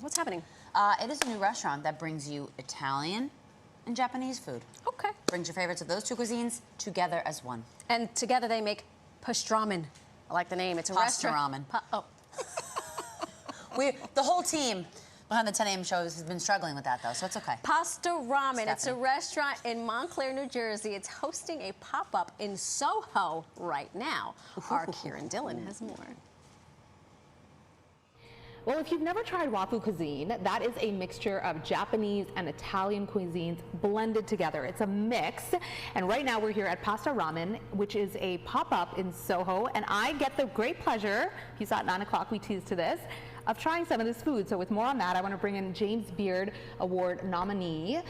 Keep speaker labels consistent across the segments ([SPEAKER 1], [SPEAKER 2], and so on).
[SPEAKER 1] What's happening?
[SPEAKER 2] It is a new restaurant that brings you Italian and Japanese food.
[SPEAKER 1] Okay.
[SPEAKER 2] Brings your favorites of those two cuisines together as one.
[SPEAKER 1] And together they make Pastaramen. I like the name. It's a restaurant.
[SPEAKER 2] Pastaramen. The whole team behind the 10 a.m. shows has been struggling with that, though, so it's okay.
[SPEAKER 1] Pastaramen. It's a restaurant in Montclair, New Jersey. It's hosting a pop-up in Soho right now. Our Kieran Dillon has more.
[SPEAKER 3] Well, if you've never tried Wafu cuisine, that is a mixture of Japanese and Italian cuisines blended together. It's a mix. And right now we're here at Pastaramen, which is a pop-up in Soho. And I get the great pleasure, if you saw at 9 o'clock, we teased to this, of trying some of this food. So with more on that, I want to bring in James Beard Award nominee,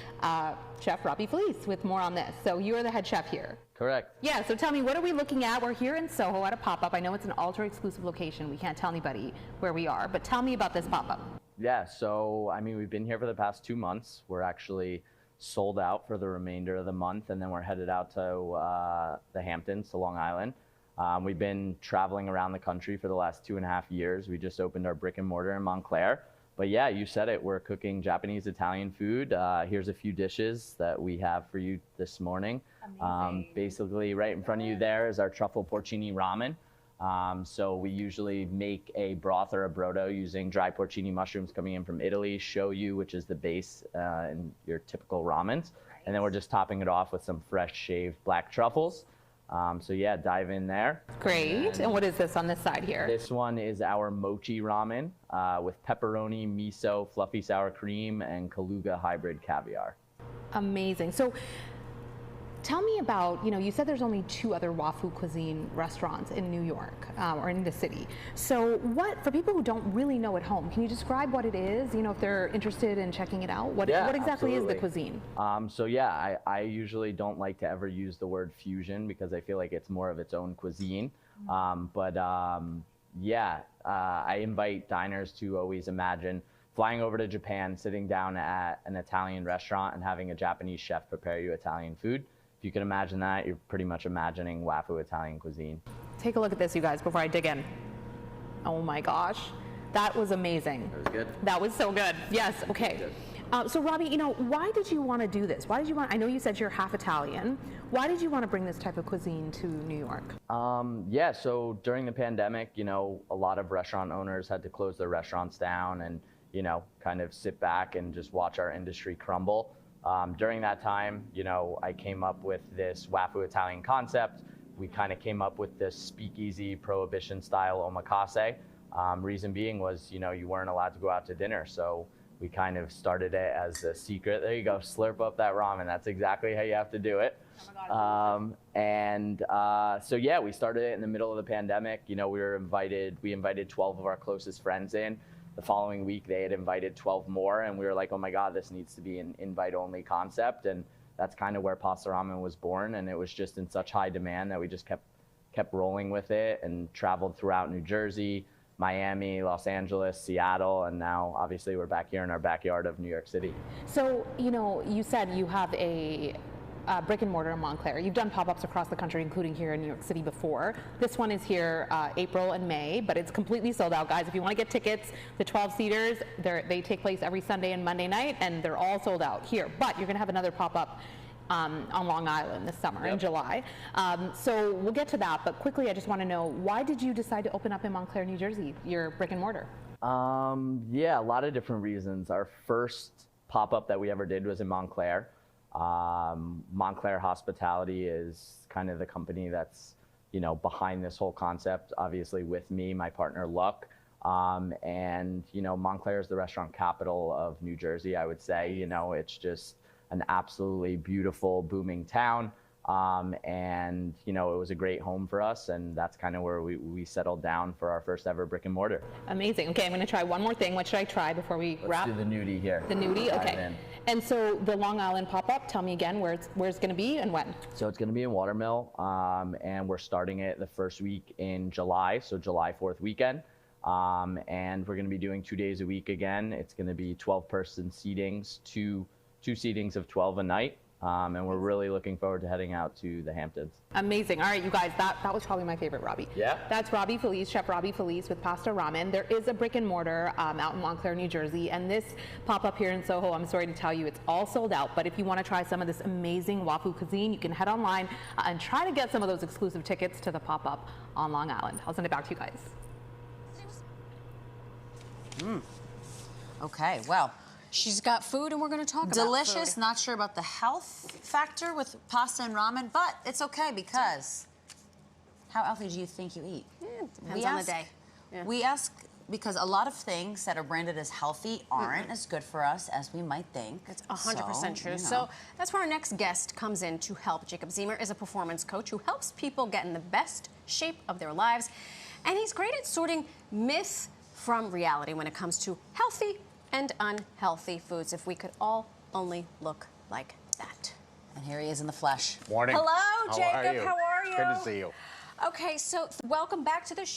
[SPEAKER 3] Chef Robbie Felice, with more on this. So you are the head chef here.
[SPEAKER 4] Correct.
[SPEAKER 3] Yeah, so tell me, what are we looking at? We're here in Soho at a pop-up. I know it's an ultra-exclusive location. We can't tell anybody where we are, but tell me about this pop-up.
[SPEAKER 4] Yeah, so, I mean, we've been here for the past 2 months. We're actually sold out for the remainder of the month, and then we're headed out to the Hamptons, to Long Island. We've been traveling around the country for the last 2.5 years. We just opened our brick and mortar in Montclair. But yeah, you said it, we're cooking Japanese, Italian food. Here's a few dishes that we have for you this morning. Basically, right in front of you there is our truffle porcini ramen. So we usually make a broth or a brodo using dry porcini mushrooms coming in from Italy, shoyu, which is the base in your typical ramens. And then we're just topping it off with some fresh shaved black truffles. So yeah, dive in there.
[SPEAKER 3] Great. And what is this on this side here?
[SPEAKER 4] This one is our mochi ramen with pepperoni, miso, fluffy sour cream, and Kaluga hybrid caviar.
[SPEAKER 3] Amazing. So tell me about, you said there's only 2 other Wafu cuisine restaurants in New York or in the city. So for people who don't really know at home, can you describe what it is, if they're interested in checking it out? What exactly is the cuisine?
[SPEAKER 4] So yeah, I usually don't like to ever use the word fusion because I feel like it's more of its own cuisine. I invite diners to always imagine flying over to Japan, sitting down at an Italian restaurant and having a Japanese chef prepare you Italian food. If you can imagine that, you're pretty much imagining Wafu Italian cuisine.
[SPEAKER 3] Take a look at this, you guys, before I dig in. Oh my gosh, that was amazing.
[SPEAKER 4] That was good?
[SPEAKER 3] That was so good. Yes, okay. So Robbie, why did you want to do this? I know you said you're half Italian. Why did you want to bring this type of cuisine to New York?
[SPEAKER 4] So during the pandemic, a lot of restaurant owners had to close their restaurants down and, kind of sit back and just watch our industry crumble. During that time, I came up with this Wafu Italian concept. We kind of came up with this speakeasy prohibition-style omakase. Reason being was, you weren't allowed to go out to dinner, so we kind of started it as a secret. There you go, slurp up that ramen. That's exactly how you have to do it. Oh my God. So yeah, we started it in the middle of the pandemic. We invited 12 of our closest friends in. The following week, they had invited 12 more, and we were like, oh my God, this needs to be an invite-only concept. And that's kind of where Pastaramen was born, and it was just in such high demand that we just kept rolling with it and traveled throughout New Jersey, Miami, Los Angeles, Seattle, and now obviously we're back here in our backyard of New York City.
[SPEAKER 3] So, you said you have a brick and mortar in Montclair. You've done pop-ups across the country, including here in New York City before. This one is here April and May, but it's completely sold out, guys. If you want to get tickets, the 12-seaters, they take place every Sunday and Monday night, and they're all sold out here. But you're going to have another pop-up on Long Island this summer in July. So we'll get to that, but quickly I just want to know, why did you decide to open up in Montclair, New Jersey, your brick and mortar?
[SPEAKER 4] Yeah, a lot of different reasons. Our first pop-up that we ever did was in Montclair. Montclair Hospitality is kind of the company that's, behind this whole concept, obviously with me, my partner Luck. Montclair is the restaurant capital of New Jersey, I would say. It's just an absolutely beautiful, booming town. It was a great home for us, and that's kind of where we settled down for our first ever brick and mortar.
[SPEAKER 3] Amazing. Okay, I'm going to try one more thing. What should I try before we wrap?
[SPEAKER 4] Let's do the nudie here.
[SPEAKER 3] The nudie? Okay. And so the Long Island pop-up, tell me again where it's going to be and when?
[SPEAKER 4] So it's going to be in Watermill, and we're starting it the first week in July, so July 4th weekend. And we're going to be doing 2 days a week again. It's going to be 12-person seatings, two seatings of 12 a night. And we're really looking forward to heading out to the Hamptons.
[SPEAKER 3] Amazing. All right, you guys, that was probably my favorite Robbie.
[SPEAKER 4] Yeah?
[SPEAKER 3] That's Robbie Felice, Chef Robbie Felice with Pastaramen. There is a brick and mortar out in Montclair, New Jersey, and this pop-up here in Soho, I'm sorry to tell you, it's all sold out, but if you want to try some of this amazing Wafu cuisine, you can head online and try to get some of those exclusive tickets to the pop-up on Long Island. I'll send it back to you guys.
[SPEAKER 2] Okay, well,
[SPEAKER 1] She's got food, and we're going to talk about
[SPEAKER 2] delicious.
[SPEAKER 1] food.
[SPEAKER 2] Not sure about the health factor with pasta and ramen, but it's okay because how healthy do you think you eat?
[SPEAKER 1] Depends on the day. Yeah.
[SPEAKER 2] We ask because a lot of things that are branded as healthy aren't as good for us as we might think.
[SPEAKER 1] It's 100% true.
[SPEAKER 2] You know.
[SPEAKER 1] So that's where our next guest comes in to help. Jacob Ziemer is a performance coach who helps people get in the best shape of their lives. And he's great at sorting myth from reality when it comes to healthy and unhealthy foods. If we could all only look like that.
[SPEAKER 2] And here he is in the flesh.
[SPEAKER 5] Morning.
[SPEAKER 1] Hello, Jacob.
[SPEAKER 5] How are you?
[SPEAKER 1] How are you?
[SPEAKER 5] Good to see you.
[SPEAKER 1] Okay, so welcome back to the show.